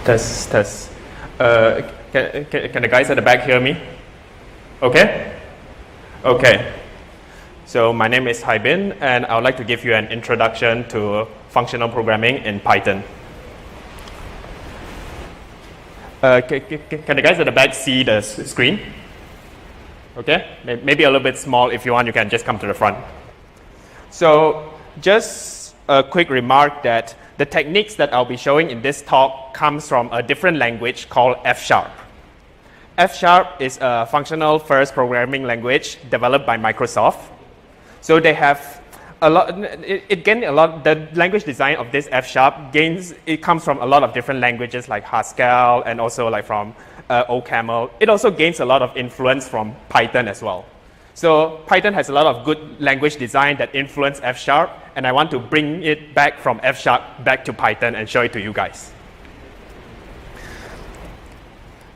Test, test. Can the guys at the back hear me? Okay? Okay. So my name is Haibin, and I would like to give you an introduction to functional programming in Python. Can the guys at the back see the screen? Okay? Maybe a little bit small. If you want, you can just come to the front. So just a quick remark that the techniques that I'll be showing in this talk comes from a different language called F#. F# is a functional first programming language developed by Microsoft. So they have a lot, it gained a lot, the language design of this F# it comes from a lot of different languages like Haskell and also like from OCaml. It also gains a lot of influence from Python as well. So Python has a lot of good language design that influence F#, and I want to bring it back from F# back to Python and show it to you guys.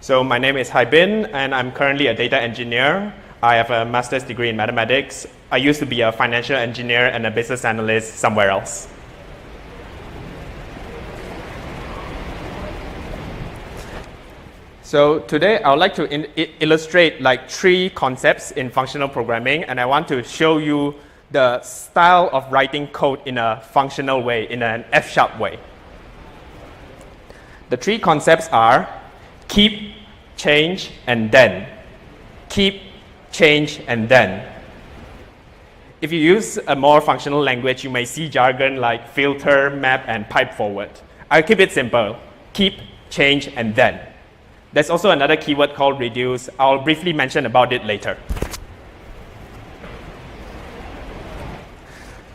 So my name is Haibin, and I'm currently a data engineer. I have a master's degree in mathematics. I used to be a financial engineer and a business analyst somewhere else. So today I would like to illustrate like 3 concepts in functional programming, and I want to show you the style of writing code in a functional way, in an F# way. The 3 concepts are keep, change, and then. Keep, change, and then. If you use a more functional language, you may see jargon like filter, map, and pipe forward. I'll keep it simple. Keep, change, and then. There's also another keyword called reduce. I'll briefly mention about it later.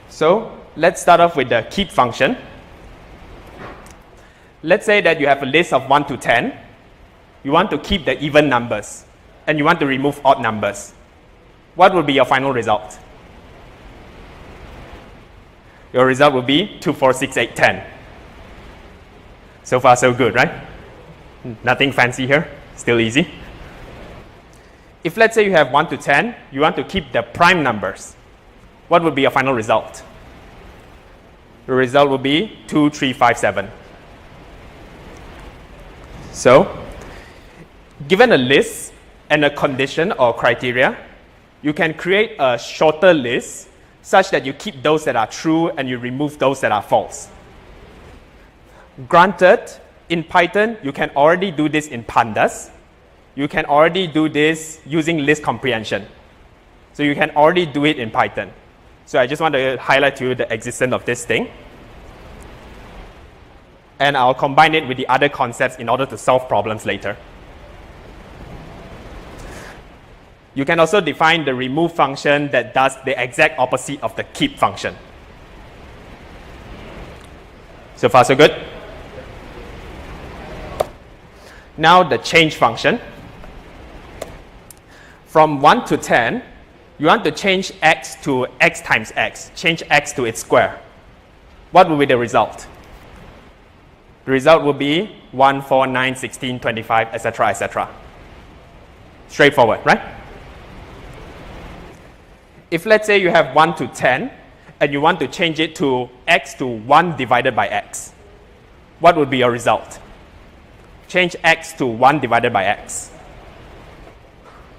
So let's start off with the keep function. Let's say that you have a list of 1 to 10. You want to keep the even numbers, and you want to remove odd numbers. What will be your final result? Your result will be 2, 4, 6, 8, 10. So far, so good, right? Nothing fancy here, still easy. If let's say you have 1 to 10, you want to keep the prime numbers. What would be your final result? The result will be 2, 3, 5, 7. So, given a list and a condition or criteria, you can create a shorter list such that you keep those that are true and you remove those that are false. Granted, in Python, you can already do this in pandas. You can already do this using list comprehension. So you can already do it in Python. So I just want to highlight to you the existence of this thing. And I'll combine it with the other concepts in order to solve problems later. You can also define the remove function that does the exact opposite of the keep function. So far, so good? Now the change function. From 1 to 10, you want to change x to x times x. Change x to its square. What will be the result? The result will be 1, 4, 9, 16, 25, etc., etc. Straightforward, right? If let's say you have 1 to 10, and you want to change it to x to 1 divided by x, what would be your result? Change x to 1 divided by x.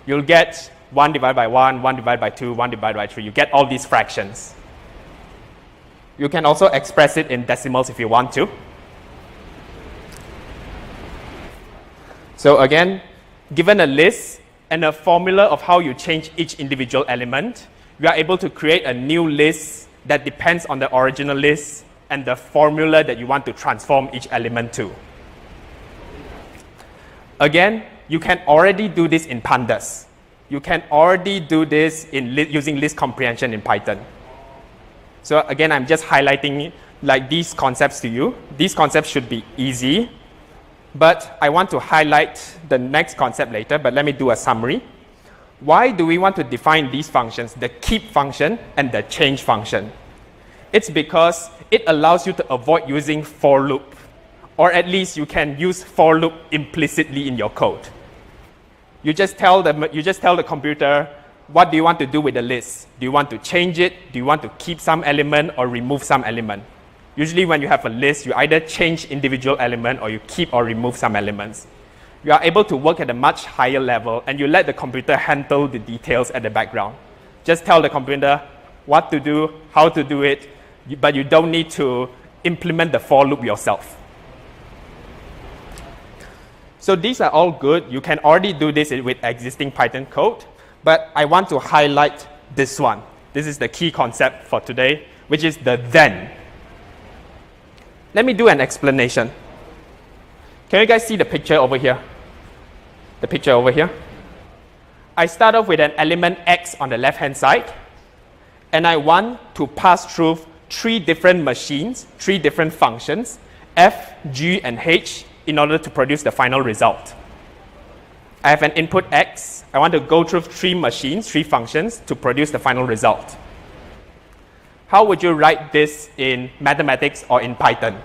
You'll get 1 divided by 1, 1 divided by 2, 1 divided by 3. You get all these fractions. You can also express it in decimals if you want to. So again, given a list and a formula of how you change each individual element, you are able to create a new list that depends on the original list and the formula that you want to transform each element to. Again, you can already do this in pandas. You can already do this in using list comprehension in Python. So again, I'm just highlighting like these concepts to you. These concepts should be easy, but I want to highlight the next concept later, but let me do a summary. Why do we want to define these functions, the keep function and the change function? It's because it allows you to avoid using for loop. Or at least you can use for loop implicitly in your code. You just tell the computer, what do you want to do with the list? Do you want to change it? Do you want to keep some element or remove some element? Usually when you have a list, you either change individual element or you keep or remove some elements. You are able to work at a much higher level and you let the computer handle the details at the background. Just tell the computer what to do, how to do it, but you don't need to implement the for loop yourself. So these are all good. You can already do this with existing Python code, but I want to highlight this one. This is the key concept for today, which is the then. Let me do an explanation. Can you guys see the picture over here? The picture over here? I start off with an element x on the left-hand side, and I want to pass through 3 different machines, 3 different functions, f, g, and h, in order to produce the final result. I have an input x. I want to go through 3 machines, 3 functions to produce the final result. How would you write this in mathematics or in Python?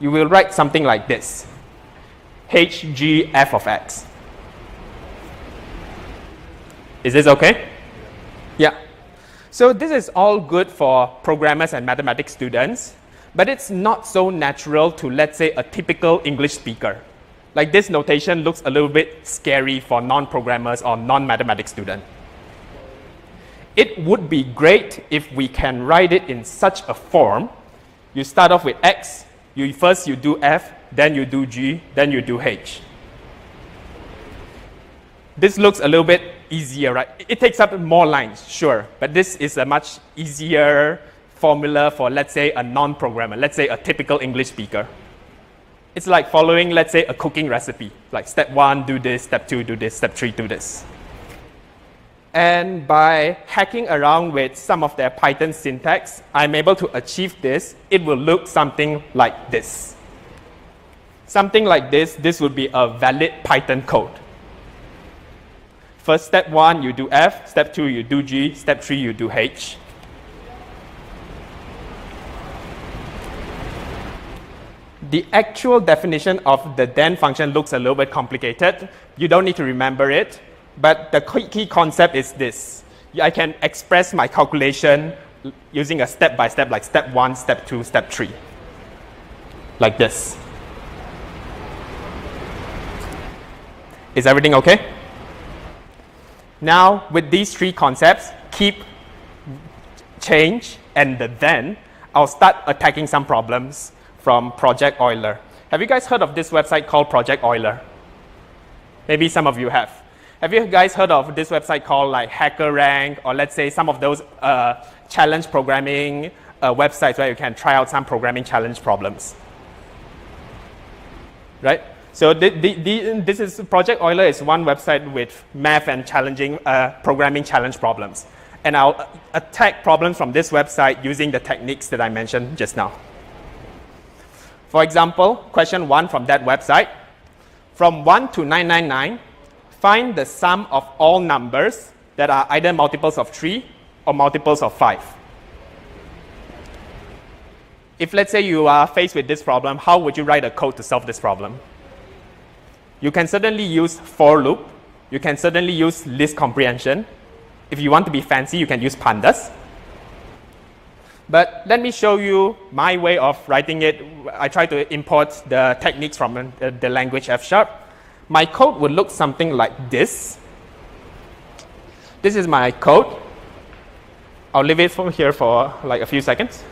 You will write something like this: h, g, f of x. Is this okay? Yeah. So this is all good for programmers and mathematics students, but it's not so natural to, let's say, a typical English speaker. Like, this notation looks a little bit scary for non-programmers or non-mathematics students. It would be great if we can write it in such a form. You start off with x, first you do f, then you do g, then you do h. This looks a little bit easier, right? It takes up more lines, sure, but this is a much easier formula for, let's say, a non-programmer, let's say a typical English speaker. It's like following, let's say, a cooking recipe. Like step 1, do this, step 2, do this, step 3, do this. And by hacking around with some of their Python syntax, I'm able to achieve this. It will look something like this. Something like this. This would be a valid Python code. First, step 1, you do f. Step 2, you do g. Step 3, you do h. The actual definition of the then function looks a little bit complicated. You don't need to remember it, but the key concept is this. I can express my calculation using a step-by-step, like step 1, step 2, step 3. Like this. Is everything okay? Now, with these 3 concepts, keep, change, and the then, I'll start attacking some problems from Project Euler. Have you guys heard of this website called Project Euler? Maybe some of you have. Have you guys heard of this website called like HackerRank, or let's say some of those challenge programming websites where you can try out some programming challenge problems? Right? So this is Project Euler is one website with math and challenging programming challenge problems. And I'll attack problems from this website using the techniques that I mentioned just now. For example, question 1 from that website. From 1 to 999, find the sum of all numbers that are either multiples of 3 or multiples of 5. If, let's say, you are faced with this problem, how would you write a code to solve this problem? You can certainly use for loop. You can certainly use list comprehension. If you want to be fancy, you can use pandas. But let me show you my way of writing it. I try to import the techniques from the language F#. My code would look something like this. This is my code. I'll leave it here for like a few seconds.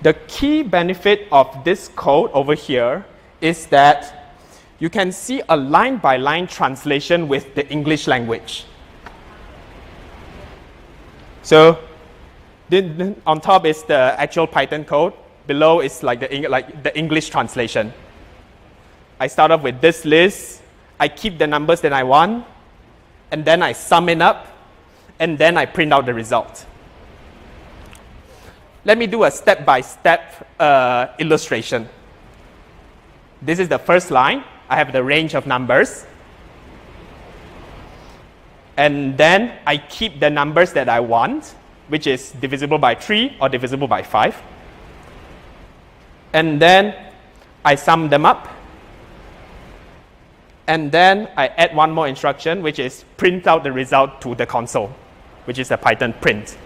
The key benefit of this code over here is that you can see a line-by-line translation with the English language. So on top is the actual Python code. Below is like the English translation. I start off with this list. I keep the numbers that I want, and then I sum it up, and then I print out the result. Let me do a step-by-step illustration. This is the first line. I have the range of numbers. And then I keep the numbers that I want, which is divisible by 3 or divisible by 5. And then I sum them up. And then I add one more instruction, which is print out the result to the console. which is the Python print.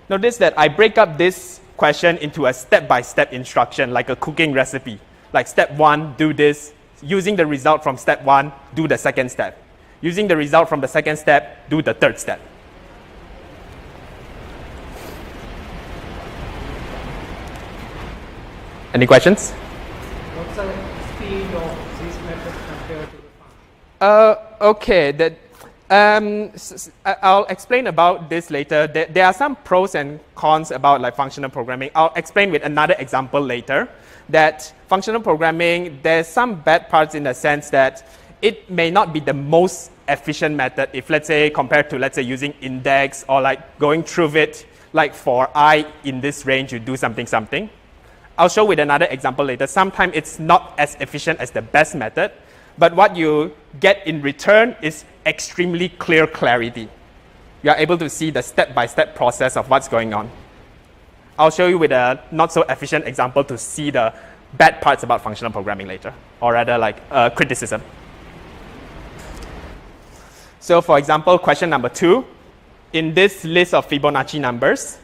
Notice that I break up this question into a step-by-step instruction, like a cooking recipe. Like step 1, do this. Using the result from step 1, do the second step. Using the result from the second step, do the third step. Any questions? What's the speed of this method compared to the function? Okay, I'll explain about this later. There are some pros and cons about like functional programming. I'll explain with another example later. That functional programming, there's some bad parts in the sense that it may not be the most efficient method if, let's say, compared to, let's say, using index or like going through it, like for I in this range, you do something. I'll show with another example later. Sometimes it's not as efficient as the best method, but what you get in return is extremely clear clarity. You are able to see the step-by-step process of what's going on. I'll show you with a not so efficient example to see the bad parts about functional programming later, or rather like criticism. So for example, question number 2, in this list of Fibonacci numbers,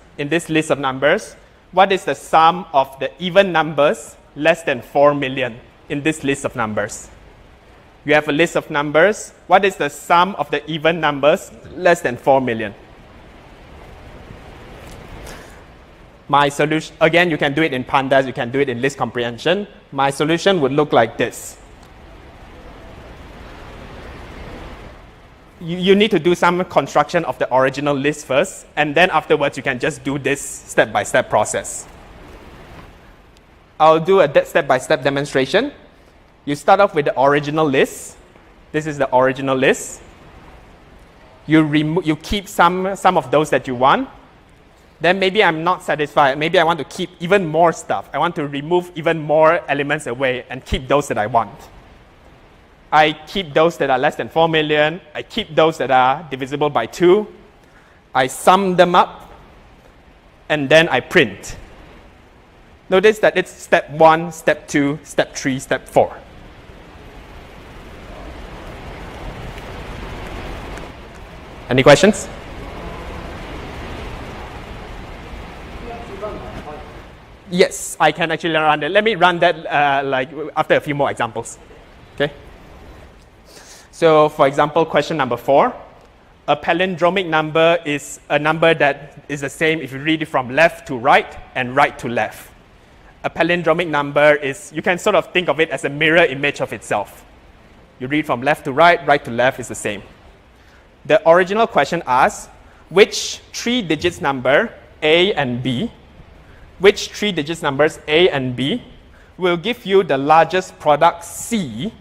what is the sum of the even numbers less than 4 million in this list of numbers? You have a list of numbers. What is the sum of the even numbers less than 4 million? My solution, again, you can do it in pandas, you can do it in list comprehension. My solution would look like this. You need to do some construction of the original list first, and then afterwards you can just do this step-by-step process. I'll do a step-by-step demonstration. You start off with the original list. This is the original list. You keep some of those that you want. Then maybe I'm not satisfied. Maybe I want to keep even more stuff. I want to remove even more elements away and keep those that I want. I keep those that are less than 4 million. I keep those that are divisible by 2. I sum them up, and then I print. Notice that it's step 1, step 2, step 3, step 4. Any questions? Yes, I can actually run that. Let me run that like after a few more examples. Okay. So, for example, question number 4. A palindromic number is a number that is the same if you read it from left to right and right to left. A palindromic number is, you can sort of think of it as a mirror image of itself. You read from left to right to left is the same. The original question asks, which 3 digits number, A and B, which 3 digits numbers A and B will give you the largest product C,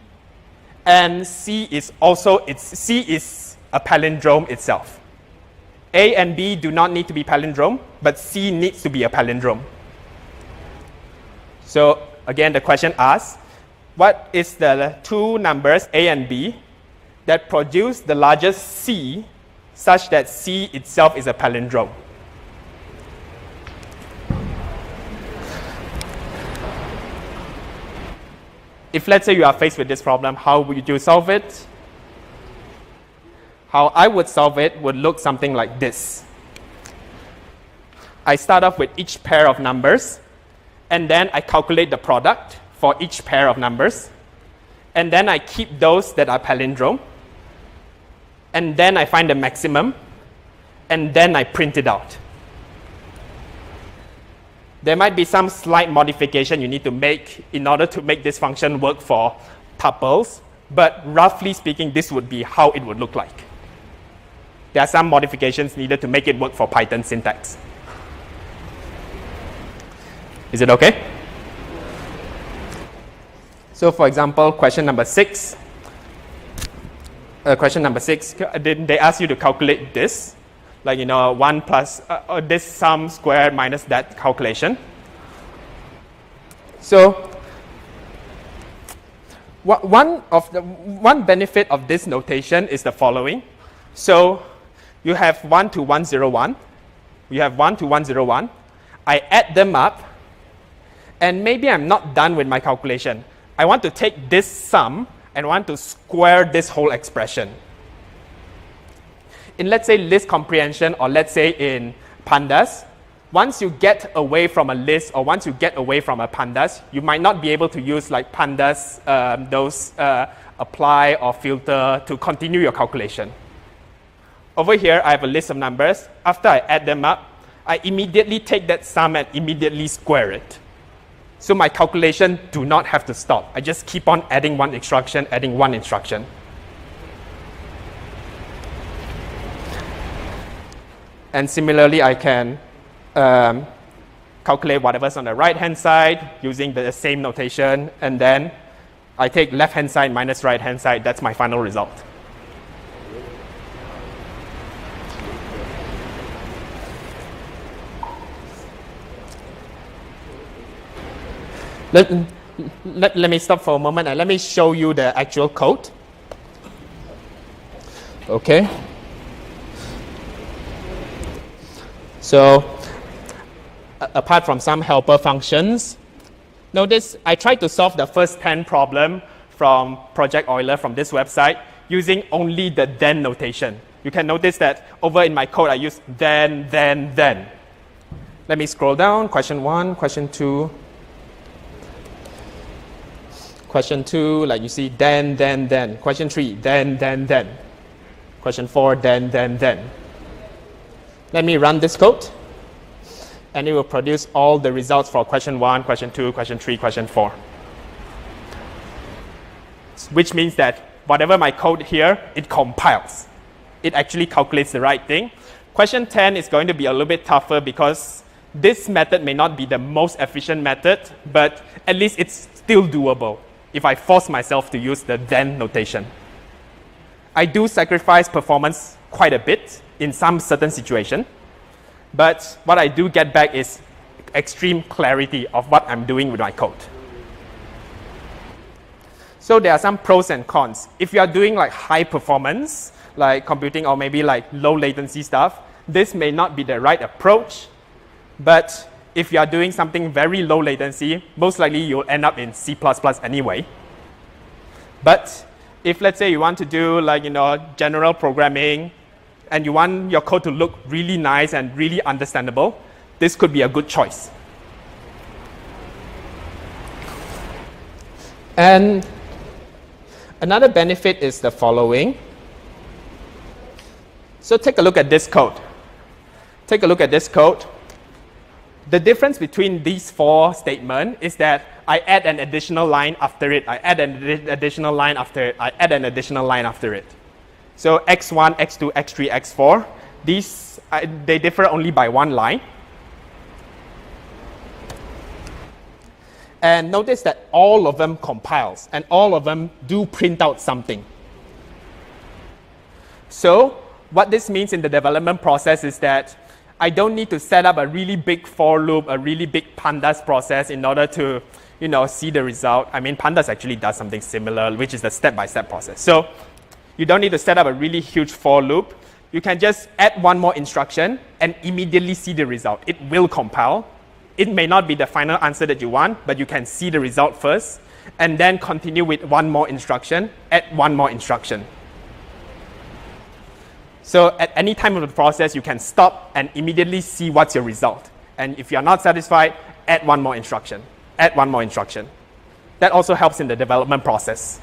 and C is a palindrome itself. A and B do not need to be palindrome, but C needs to be a palindrome. So again, the question asks, what is the 2 numbers A and B that produce the largest C such that C itself is a palindrome? If let's say you are faced with this problem, how would you solve it? How I would solve it would look something like this. I start off with each pair of numbers, and then I calculate the product for each pair of numbers, and then I keep those that are palindrome, and then I find the maximum, and then I print it out. There might be some slight modification you need to make in order to make this function work for tuples, but roughly speaking, this would be how it would look like. There are some modifications needed to make it work for Python syntax. Is it okay? So for example, question number 6. They ask you to calculate this. Like, 1 plus this sum squared minus that calculation. So, one benefit of this notation is the following. So, you have 1 to 101. You have 1 to 101. I add them up, and maybe I'm not done with my calculation. I want to take this sum and want to square this whole expression. in let's say list comprehension, or let's say in pandas, once you get away from a list or once you get away from a pandas, you might not be able to use like pandas, apply or filter to continue your calculation. Over here, I have a list of numbers. After I add them up, I immediately take that sum and immediately square it. So my calculation do not have to stop. I just keep on adding one instruction, adding one instruction. And similarly, I can calculate whatever's on the right-hand side using the same notation, and then I take left-hand side minus right-hand side. That's my final result. Let me stop for a moment and let me show you the actual code. Okay. So, apart from some helper functions, notice I tried to solve the first 10 problem from Project Euler from this website using only the then notation. You can notice that over in my code I use then. Let me scroll down. Question 1, question 2. Question 2, like you see, then. Question 3, then. Question 4, then. Let me run this code, and it will produce all the results for question 1, question 2, question 3, question 4. Which means that whatever my code here, it compiles. It actually calculates the right thing. Question 10 is going to be a little bit tougher because this method may not be the most efficient method, but at least it's still doable if I force myself to use the then notation. I do sacrifice performance quite a bit in some certain situation, but what I do get back is extreme clarity of what I'm doing with my code. So there are some pros and cons. If you are doing like high performance, like computing or maybe like low latency stuff, this may not be the right approach, but if you are doing something very low latency, most likely you'll end up in C++ anyway. But if let's say you want to do like, general programming and you want your code to look really nice and really understandable, this could be a good choice. And another benefit is the following. So take a look at this code. The difference between these 4 statements is that I add an additional line after it, I add an additional line after it, I add an additional line after it. So x1, x2, x3, x4, these, they differ only by one line. And notice that all of them compiles, and all of them do print out something. So what this means in the development process is that I don't need to set up a really big for loop, a really big pandas process in order to, see the result. I mean, pandas actually does something similar, which is the step-by-step process. So you don't need to set up a really huge for loop. You can just add one more instruction and immediately see the result. It will compile. It may not be the final answer that you want, but you can see the result first, and then continue with one more instruction, add one more instruction. So at any time of the process, you can stop and immediately see what's your result. And if you're not satisfied, add one more instruction. Add one more instruction. That also helps in the development process.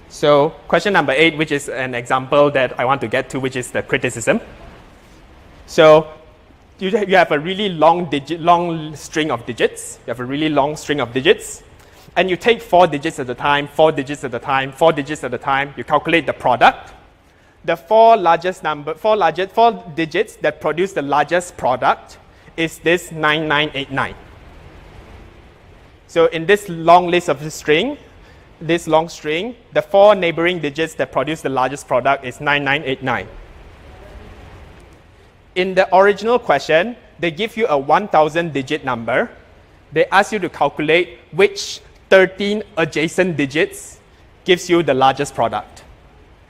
So question number 8, which is an example that I want to get to, which is the criticism. So you have a really long string of digits. You have a really long string of digits. And you take 4 digits at a time, 4 digits at a time, 4 digits at a time. You calculate the product. The 4 digits that produce the largest product is this 9989. So in this long list of the string, the 4 neighboring digits that produce the largest product is 9989. In the original question, they give you a 1,000 digit number. They ask you to calculate which 13 adjacent digits gives you the largest product.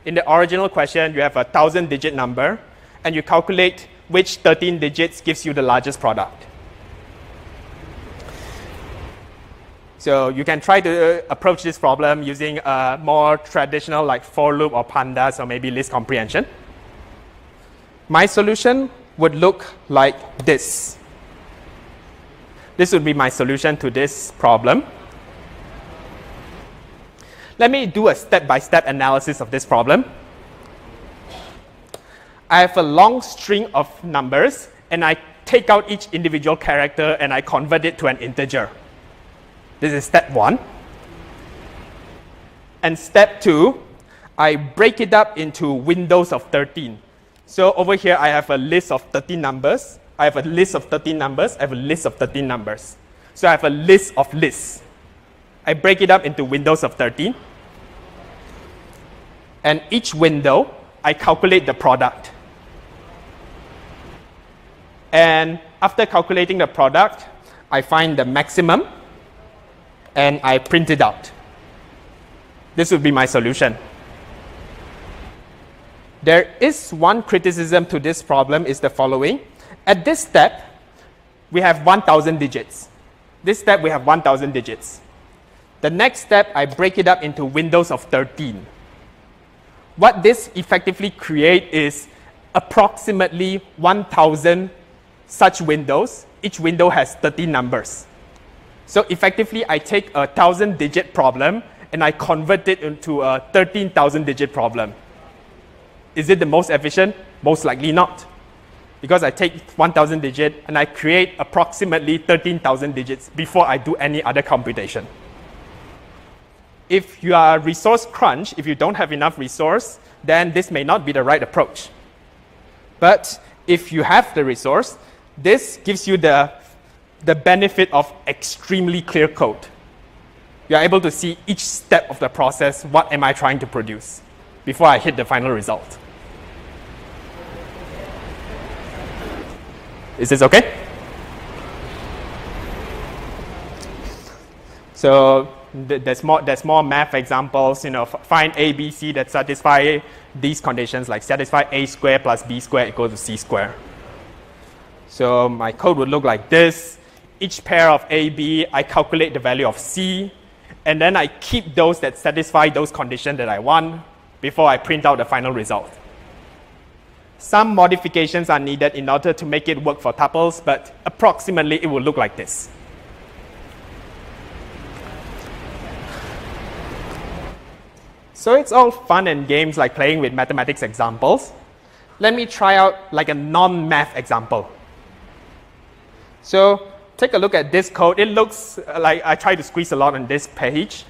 In the original question, you have a 1,000 digit number, and you calculate which 13 digits gives you the largest product. So you can try to approach this problem using a more traditional like for loop or pandas or maybe list comprehension. My solution would look like this. This would be my solution to this problem. Let me do a step-by-step analysis of this problem. I have a long string of numbers, and I take out each individual character and I convert it to an integer. This is step 1. And step 2, I break it up into windows of 13. So over here, I have a list of 13 numbers. I have a list of 13 numbers. I have a list of 13 numbers. So I have a list of lists. I break it up into windows of 13. And each window, I calculate the product. And after calculating the product, I find the maximum and I print it out. This would be my solution. There is one criticism to this problem is the following. At this step, we have 1,000 digits. This step, we have 1,000 digits. The next step, I break it up into windows of 13. What this effectively creates is approximately 1,000 such windows. Each window has 13 numbers. So effectively, I take a 1,000-digit problem and I convert it into a 13,000-digit problem. Is it the most efficient? Most likely not. Because I take 1,000 digits and I create approximately 13,000 digits before I do any other computation. If you are resource crunch, if you don't have enough resource, then this may not be the right approach. But if you have the resource, this gives you the benefit of extremely clear code. You are able to see each step of the process, what am I trying to produce, before I hit the final result. Is this okay? So there's more math examples. Find A, B, C that satisfy these conditions, like satisfy A squared plus B squared equals to C squared. So my code would look like this. Each pair of A, B, I calculate the value of C, and then I keep those that satisfy those conditions that I want before I print out the final result. Some modifications are needed in order to make it work for tuples, but approximately it will look like this. So it's all fun and games like playing with mathematics examples. Let me try out like a non-math example. So take a look at this code. It looks like I try to squeeze a lot on this page.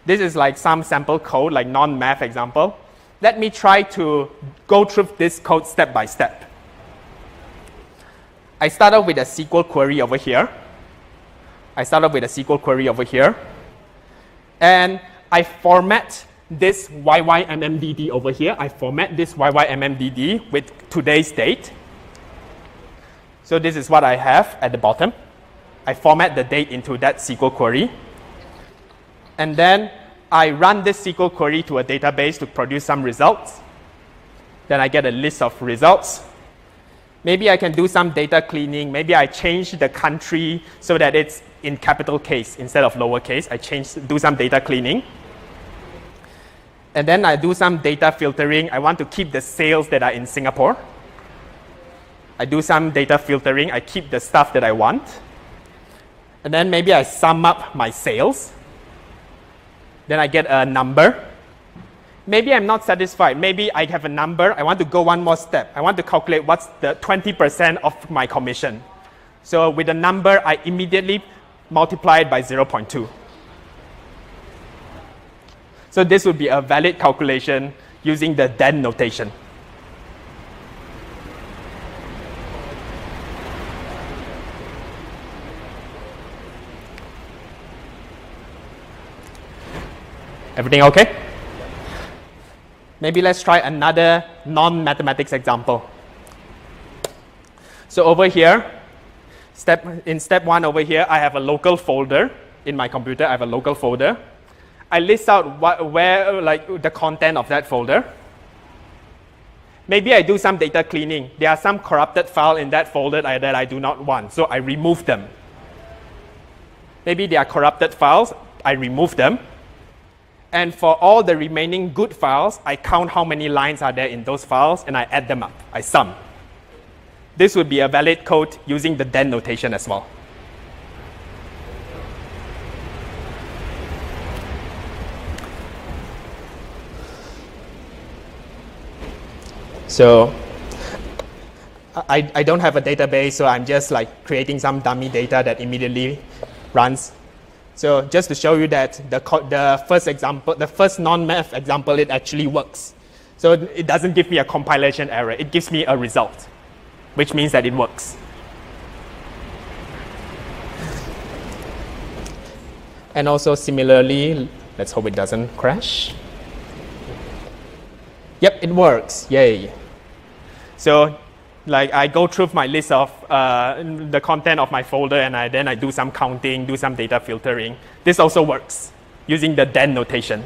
This is like some sample code, like non-math example. Let me try to go through this code step by step. I start off with a SQL query over here. And I format this YYMMDD over here. I format this YYMMDD with today's date. So this is what I have at the bottom. I format the date into that SQL query. And then I run this SQL query to a database to produce some results. Then I get a list of results. Maybe I can do some data cleaning. Maybe I change the country so that it's in capital case instead of lowercase. I do some data cleaning. And then I do some data filtering. I want to keep the sales that are in Singapore. I do some data filtering. I keep the stuff that I want. And then maybe I sum up my sales. Then I get a number. Maybe I'm not satisfied. Maybe I have a number. I want to go one more step. I want to calculate what's the 20% of my commission. So with the number, I immediately multiply it by 0.2. So this would be a valid calculation using the then notation. Everything okay? Maybe let's try another non-mathematics example. So over here, in step 1 over here, I have a local folder in my computer. I have a local folder. I list out where the content of that folder. Maybe I do some data cleaning. There are some corrupted files in that folder that I do not want, so I remove them. Maybe there are corrupted files, I remove them. And for all the remaining good files, I count how many lines are there in those files and I add them up, I sum. This would be a valid code using the then notation as well. So I don't have a database, so I'm just like creating some dummy data that immediately runs. So just to show you that the first example, the first non-math example, it actually works. So it doesn't give me a compilation error. It gives me a result, which means that it works. And also similarly, let's hope it doesn't crash. Yep, it works. Yay. So like I go through my list of the content of my folder and then I do some counting, do some data filtering. This also works using the then notation.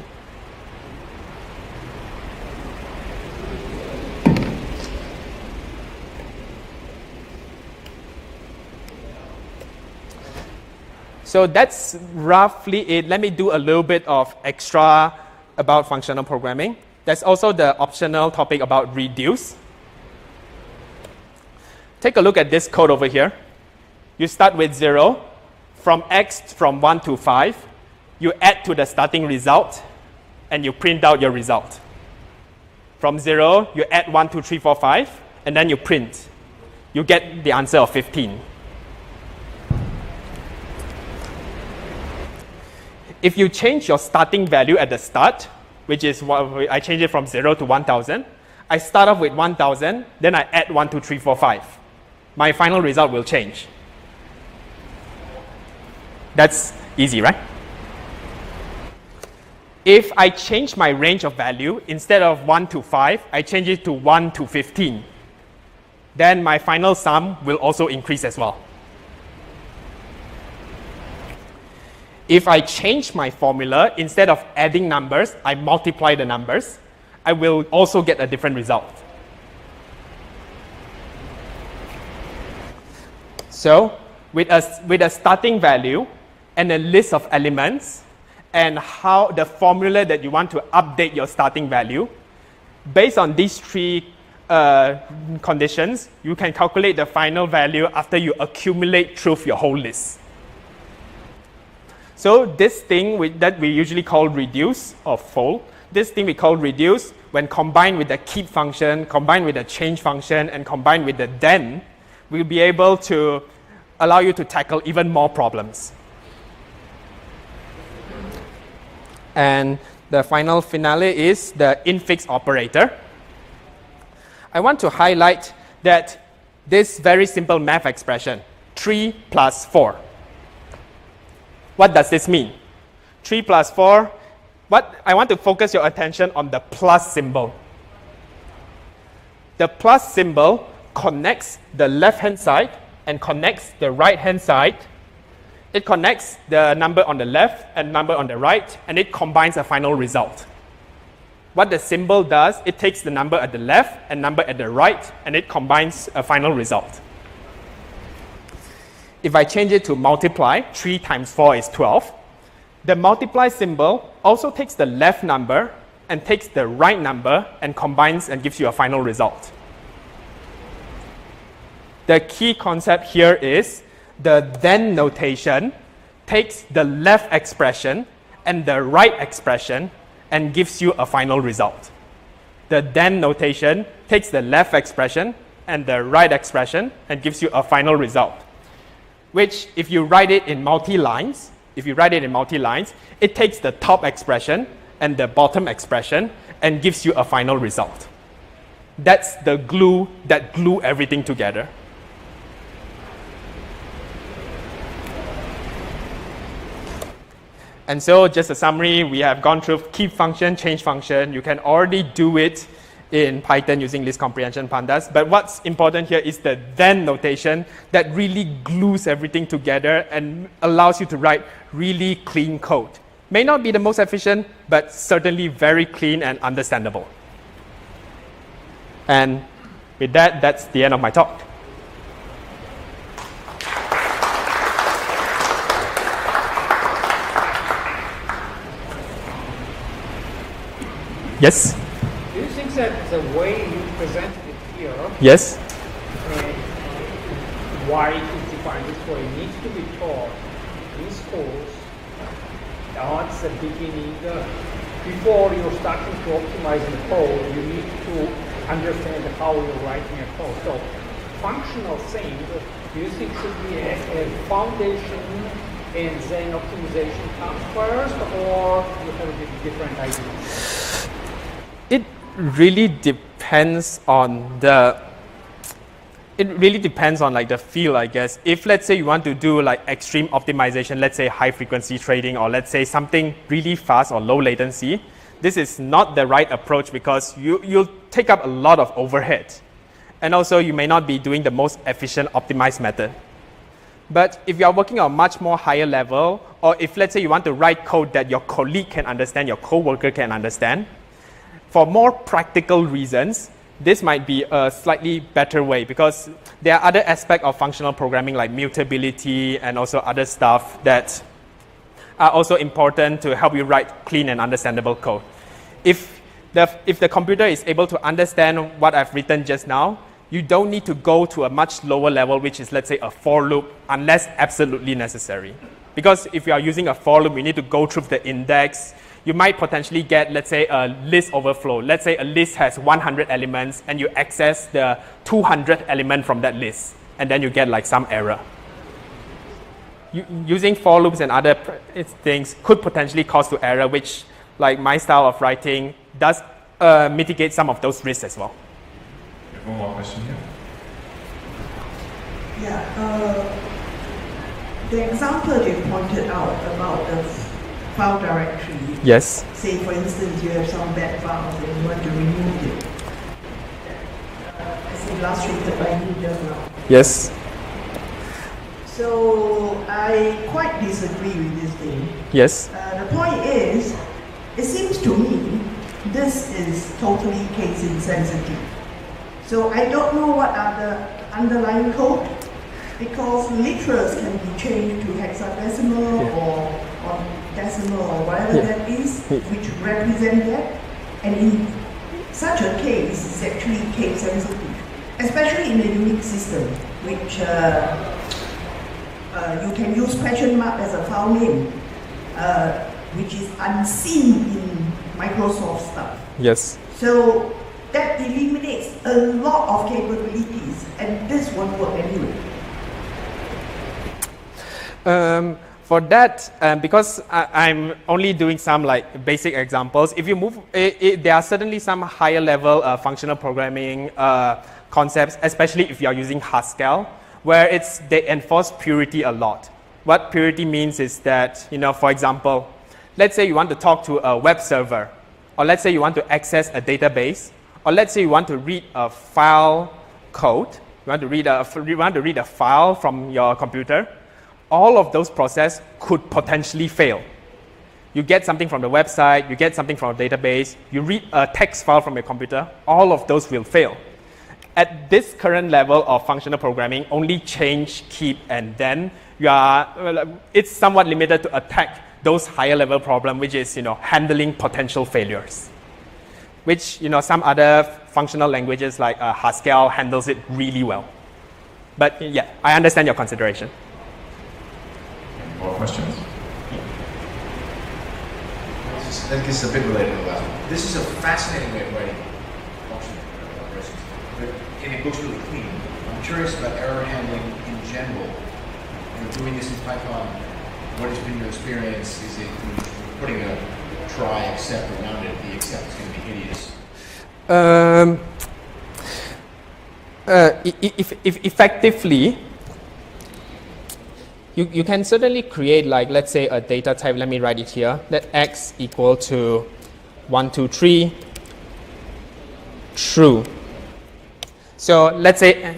So that's roughly it. Let me do a little bit of extra about functional programming. There's also the optional topic about reduce. Take a look at this code over here. You start with 0. From x from 1 to 5, you add to the starting result, and you print out your result. From 0, you add 1, 2, 3, 4, 5, and then you print. You get the answer of 15. If you change your starting value at the start, which is what I change it from 0 to 1,000. I start off with 1,000, then I add 1, 2, 3, 4, 5. My final result will change. That's easy, right? If I change my range of value, instead of 1 to 5, I change it to 1 to 15. Then my final sum will also increase as well. If I change my formula, instead of adding numbers, I multiply the numbers, I will also get a different result. So with a starting value and a list of elements and how the formula that you want to update your starting value, based on these three conditions, you can calculate the final value after you accumulate through your whole list. So this thing that we usually call reduce or fold, this thing we call reduce, when combined with the keep function, combined with the change function, and combined with the then, will be able to allow you to tackle even more problems. And the final finale is the infix operator. I want to highlight that this very simple math expression, 3 plus 4. What does this mean? 3 plus 4, I want to focus your attention on the plus symbol. The plus symbol connects the left-hand side and connects the right-hand side. It connects the number on the left and number on the right, and it combines a final result. What the symbol does, it takes the number at the left and number at the right, and it combines a final result. If I change it to multiply, 3 times 4 is 12. The multiply symbol also takes the left number and takes the right number and combines and gives you a final result. The key concept here is the then notation takes the left expression and the right expression and gives you a final result. The then notation takes the left expression and the right expression and gives you a final result. Which, if you write it in multi-lines, it takes the top expression and the bottom expression and gives you a final result. That's the glue that glue everything together. And so, just a summary, we have gone through keep function, change function. You can already do it in Python using list comprehension pandas. But what's important here is the then notation that really glues everything together and allows you to write really clean code. May not be the most efficient, but certainly very clean and understandable. And with that, that's the end of my talk. Yes? Do you think that the way you presented it here, Yes? why it is defined this way, needs to be taught in schools at the beginning, before you're starting to optimize the code, you need to understand how you're writing a code. So functional thing, do you think should be a foundation and then optimization comes first, or you have a different ideas? It really depends on the like the field, I guess. If let's say you want to do like extreme optimization, let's say high frequency trading, or let's say something really fast or low latency, this is not the right approach because you'll take up a lot of overhead. And also you may not be doing the most efficient optimized method. But if you are working on a much more higher level, or if let's say you want to write code that your colleague can understand, your coworker can understand, for more practical reasons, this might be a slightly better way because there are other aspects of functional programming like mutability and also other stuff that are also important to help you write clean and understandable code. If the computer is able to understand what I've written just now, you don't need to go to a much lower level, which is let's say a for loop, unless absolutely necessary. Because if you are using a for loop, you need to go through the index. You might potentially get, let's say, a list overflow. Let's say a list has 100 elements and you access the 200th element from that list, and then you get like some error. Using for loops and other things could potentially cause to error, which, like my style of writing, does mitigate some of those risks as well. One more question here. Yeah, the example you pointed out about the file directory. Yes. Say, for instance, you have some bad files and you want to remove it. As illustrated by you just now. Yes. So I quite disagree with this thing. Yes. The point is, it seems to me this is totally case insensitive. So I don't know what are the underlying code, because literals can be changed to hexadecimal or decimal or whatever that is, which represent that. And in such a case, it's actually case sensitive, especially in the Unix system, which you can use question mark as a file name, which is unseen in Microsoft stuff. Yes. So that eliminates a lot of capabilities, and this won't work anyway. For that, because I'm only doing some like basic examples, if you move, there are certainly some higher level functional programming concepts, especially if you are using Haskell, where they enforce purity a lot. What purity means is that, for example, let's say you want to talk to a web server, or let's say you want to access a database, or let's say you want to read a file code, you want to read a file from your computer. All of those processes could potentially fail. You get something from the website, you get something from a database, you read a text file from your computer, all of those will fail. At this current level of functional programming, only change, keep, and then it's somewhat limited to attack those higher level problems, which is handling potential failures, which some other functional languages like Haskell handles it really well. But yeah, I understand your consideration. More questions? I guess it's a bit related to the last one. This is a fascinating way of writing functional operations, and it looks really clean. I'm curious about error handling in general. Doing this in Python, what has been your experience? Is it putting a try except around it? The except is going to be hideous. If effectively, you can certainly create, like, let's say a data type. Let me write it here. Let x equal to 1, 2, 3, true. So let's say,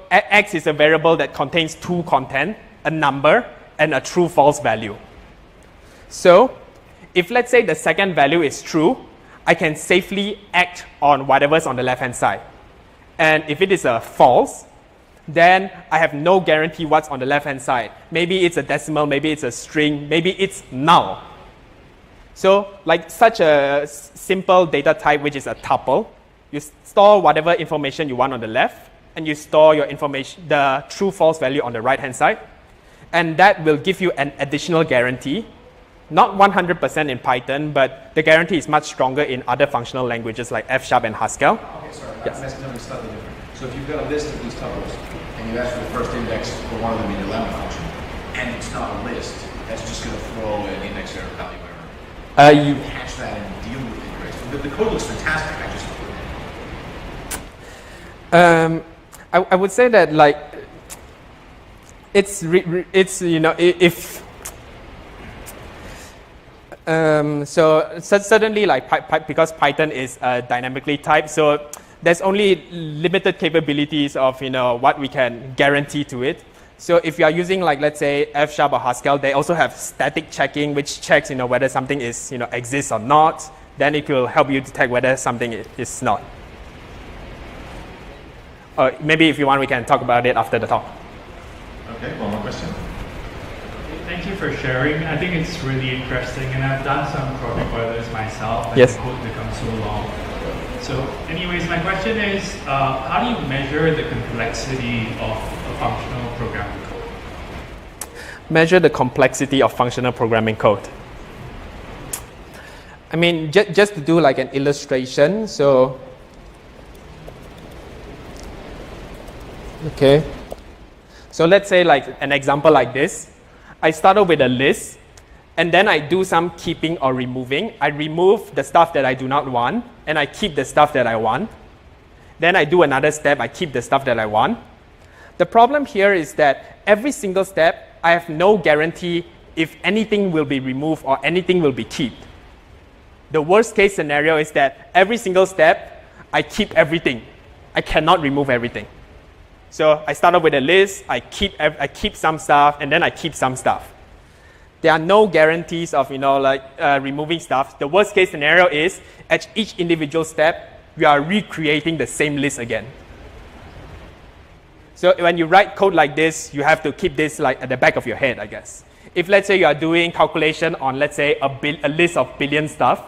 x is a variable that contains two content, a number and a true false value. So if let's say the second value is true, I can safely act on whatever's on the left-hand side. And if it is a false, then I have no guarantee what's on the left-hand side. Maybe it's a decimal, maybe it's a string, maybe it's null. So like such a simple data type, which is a tuple, you store whatever information you want on the left, and you store your information, the true-false value on the right-hand side. And that will give you an additional guarantee. Not 100% in Python, but the guarantee is much stronger in other functional languages like F# and Haskell. Okay, sorry, Yes. I messed up slightly different. So if you've got a list of these tuples, and you ask for the first index for one of them in your lemma function, and it's not a list, that's just going to throw an index error value error. You Hash that and deal with it. Right? The code looks fantastic. I would say that like it's you know if so certainly like because Python is dynamically typed, so there's only limited capabilities of what we can guarantee to it. So if you are using like let's say F# or Haskell, they also have static checking, which checks whether something is exists or not. Then it will help you detect whether something is not. Maybe if you want, we can talk about it after the talk. Okay, one more question. Thank you for sharing. I think it's really interesting, and I've done some protocollers myself, and Yes. the code becomes so long. So anyways, my question is, how do you measure the complexity of a functional programming code? Measure the complexity of functional programming code. I mean, just to do like an illustration, so okay. So let's say like an example like this. I started with a list, and then I do some keeping or removing. I remove the stuff that I do not want, and I keep the stuff that I want. Then I do another step, I keep the stuff that I want. The problem here is that every single step, I have no guarantee if anything will be removed or anything will be kept. The worst case scenario is that every single step, I keep everything. I cannot remove everything. So I start off with a list, I keep some stuff, and then I keep some stuff. There are no guarantees of removing stuff. The worst case scenario is at each individual step, we are recreating the same list again. So when you write code like this, you have to keep this like at the back of your head, I guess. If let's say you are doing calculation on let's say a list of billion stuff,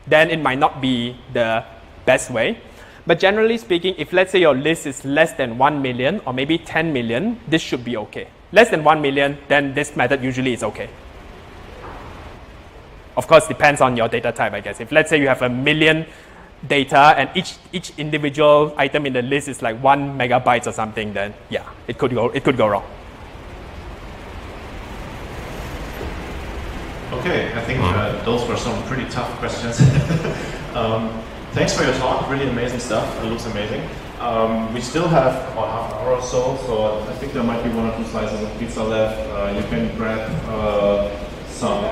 then it might not be the best way. But generally speaking, if let's say your list is less than 1 million or maybe 10 million, this should be okay. Less than 1 million, then this method usually is okay. Of course, depends on your data type, I guess. If let's say you have 1 million data and each individual item in the list is like 1 megabytes or something, then yeah, it could go wrong. Okay, I think those were some pretty tough questions. Thanks for your talk, really amazing stuff, it looks amazing. We still have about half an hour or so I think there might be 1 or 2 slices of pizza left. You can grab some